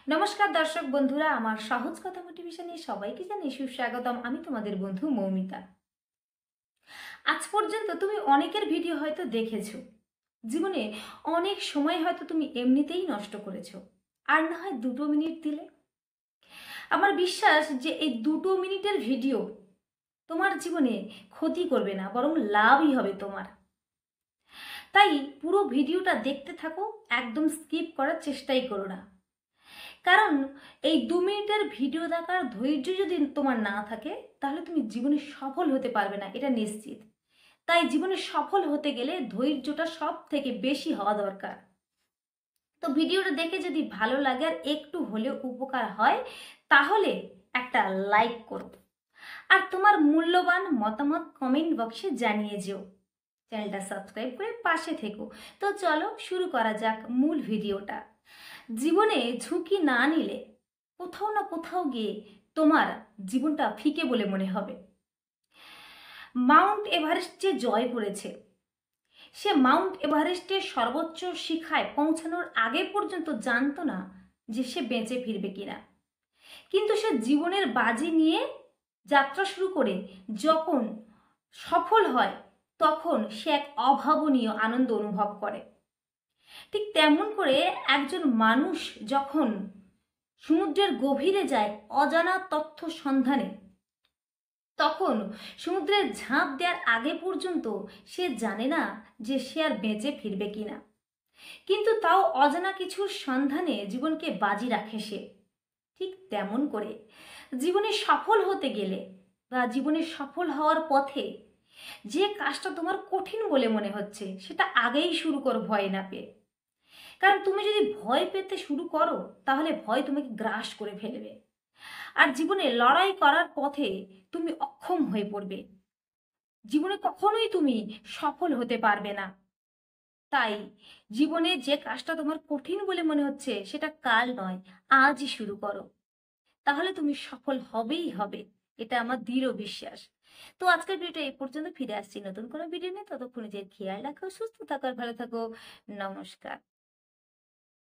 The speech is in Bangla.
নমস্কার দর্শক বন্ধুরা, আমার সহজ কথা মোটিভেশনে সবাইকে জানাই সুস্বাগতম। আমি তোমাদের বন্ধু মৌমিতা। আজ পর্যন্ত তুমি অনেকের ভিডিও হয়তো দেখেছো। জীবনে অনেক সময় হয়তো তুমি এমনিতেই নষ্ট করেছো, আর না হয় 2 মিনিট দিলে। আমার বিশ্বাস যে এই 2 মিনিটের ভিডিও তোমার জীবনে ক্ষতি করবে না, বরং লাভই হবে তোমার। তাই পুরো ভিডিওটা দেখতে থাকো, একদম স্কিপ করার চেষ্টাই করো না। কারণ এই 2 মিনিটের ভিডিও দেখার ধৈর্য যদি তোমার না থাকে, তাহলে তুমি জীবনে সফল হতে পারবে না, এটা নিশ্চিত। তাই জীবনে সফল হতে গেলে ধৈর্যটা সব থেকে বেশি হওয়া দরকার। তো ভিডিওটা দেখে যদি ভালো লাগে আর একটু হলেও উপকার হয়, তাহলে একটা লাইক করো আর তোমার মূল্যবান মতামত কমেন্ট বক্সে জানিয়ে যেও। চ্যানেলটা সাবস্ক্রাইব করে পাশে থেকো। তো চলো শুরু করা যাক মূল ভিডিওটা। জীবনে ঝুঁকি না নিলে কোথাও না কোথাও গিয়ে তোমার জীবনটা ফিকে বলে মনে হবে। মাউন্ট এভারেস্ট যে জয় করেছে, সে মাউন্ট এভারেস্টের সর্বোচ্চ শিখায় পৌঁছানোর আগে পর্যন্ত জানতো না যে সে বেঁচে ফিরবে কিনা। কিন্তু সে জীবনের বাজি নিয়ে যাত্রা শুরু করে যখন সফল হয়, তখন সে এক অভাবনীয় আনন্দ অনুভব করে। ঠিক তেমন করে একজন মানুষ যখন সমুদ্রের গভীরে যায় অজানা তথ্য সন্ধানে, তখন সমুদ্রে ঝাঁপ দেওয়ার আগে পর্যন্ত সে জানে না যে সে আর বেঁচে ফিরবে কিনা। কিন্তু তাও অজানা কিছুর সন্ধানে জীবনকে বাজি রাখে সে। ঠিক তেমন করে জীবনে সফল হতে গেলে বা জীবনে সফল হওয়ার পথে যে কাজটা তোমার কঠিন বলে মনে হচ্ছে, সেটা আগেই শুরু করো ভয় না পেয়ে। কারণ তুমি যদি ভয় পেতে শুরু করো, তাহলে ভয় তোমাকে গ্রাস করে ফেলবে আর জীবনে লড়াই করার পথে তুমি অক্ষম হয়ে পড়বে। জীবনে কখনোই তুমি সফল হতে পারবে না। তাই জীবনে যে কাজটা তোমার কঠিন বলে মনে হচ্ছে, সেটা কাল নয়, আজই শুরু করো। তাহলে তুমি সফল হবেই হবে, এটা আমার দৃঢ় বিশ্বাস। তো আজকের ভিডিওটা এই পর্যন্ত। ফিরে আসছি নতুন কোনো ভিডিও নিয়ে। ততক্ষণে যে খেয়াল রাখো, সুস্থ থাকো আর ভালো থাকো। নমস্কার।